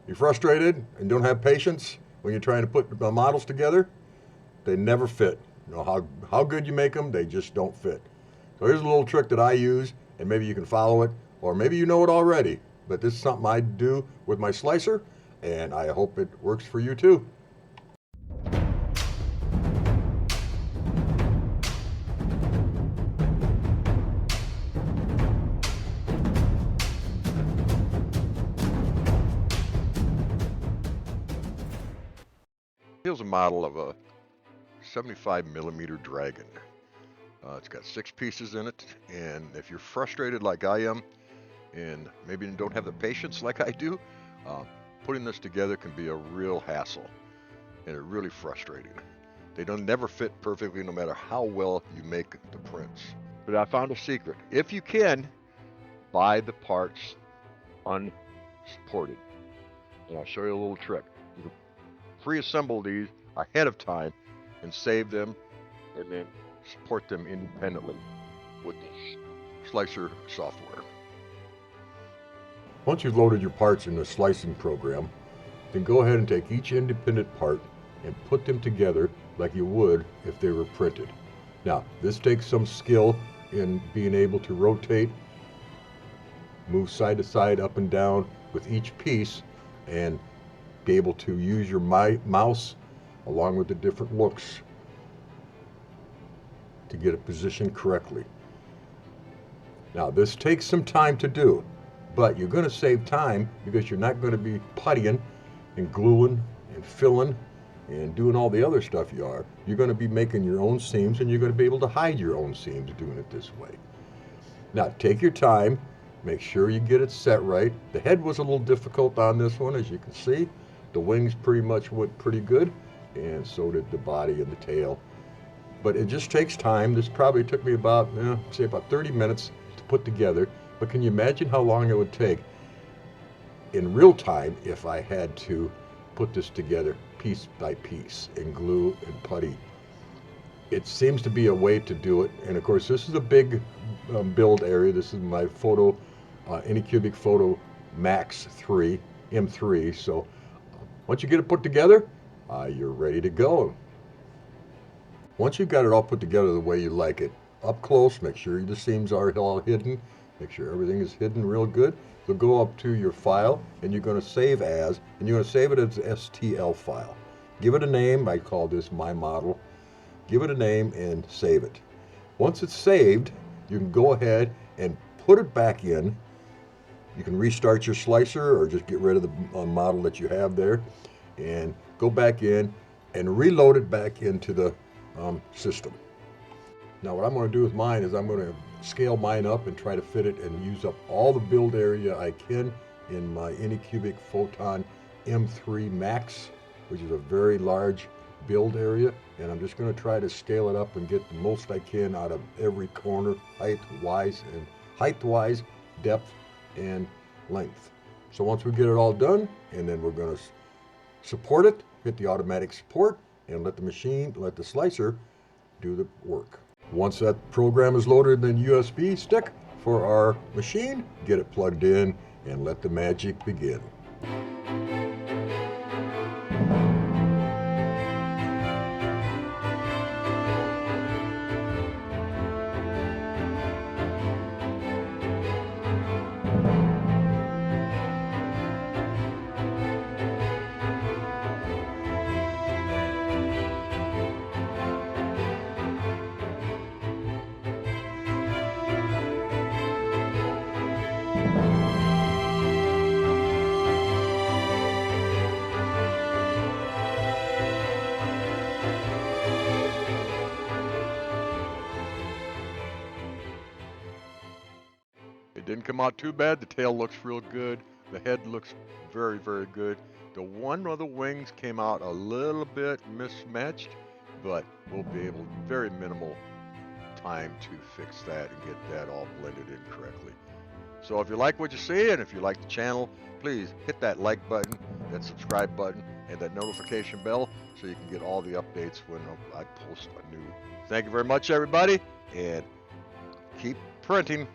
You're frustrated and don't have patience when you're trying to put models together, they never fit. You know how good you make them, they just don't fit. So here's a little trick that I use, and maybe you can follow it, or maybe you know it already, but this is something I do with my slicer, and I hope it works for you too. Here's a model of a 75 millimeter Dragon. It's got 6 pieces in it, and if you're frustrated like I am, and maybe don't have the patience like I do, putting this together can be a real hassle, and it's really frustrating. They don't never fit perfectly no matter how well you make the prints. But I found a secret. If you can, buy the parts unsupported. And I'll show you a little trick. You can pre-assemble these ahead of time and save them, and then support them independently with the slicer software. Once you've loaded your parts in the slicing program, then go ahead and take each independent part and put them together like you would if they were printed. Now, this takes some skill in being able to rotate, move side to side, up and down with each piece, and be able to use your mouse along with the different looks to get it positioned correctly. Now, this takes some time to do, but you're going to save time because you're not going to be puttying and gluing and filling and doing all the other stuff you are. You're going to be making your own seams, and you're going to be able to hide your own seams doing it this way. Now, take your time, make sure you get it set right. The head was a little difficult on this one, as you can see. The wings pretty much went pretty good, and so did the body and the tail. But it just takes time. This probably took me about, say about 30 minutes to put together. But can you imagine how long it would take in real time if I had to put this together piece by piece and glue and putty? It seems to be a way to do it. And of course, this is a big build area. This is my Anycubic Photo Max 3, M3. So once you get it put together, you're ready to go. Once you've got it all put together the way you like it, up close, make sure the seams are all hidden, make sure everything is hidden real good. You'll go up to your file, and you're going to save as, and you're going to save it as an STL file. Give it a name. I call this my model. Give it a name and save it. Once it's saved, you can go ahead and put it back in. You can restart your slicer or just get rid of the model that you have there and go back in and reload it back into the system. Now, what I'm going to do with mine is I'm going to scale mine up and try to fit it and use up all the build area I can in my Anycubic Photon M3 Max, which is a very large build area, and I'm just going to try to scale it up and get the most I can out of every corner, height-wise, depth, and length. So once we get it all done, and then we're going to support it, hit the automatic support, and let the slicer do the work. Once that program is loaded in the USB stick for our machine, get it plugged in and let the magic begin. It didn't come out too bad. The tail looks real good. The head looks very, very good. The one of the wings came out a little bit mismatched, but we'll be able, very minimal time to fix that and get that all blended in correctly. So if you like what you see, and if you like the channel, please hit that like button, that subscribe button, and that notification bell so you can get all the updates when I post a new. Thank you very much, everybody, and keep printing.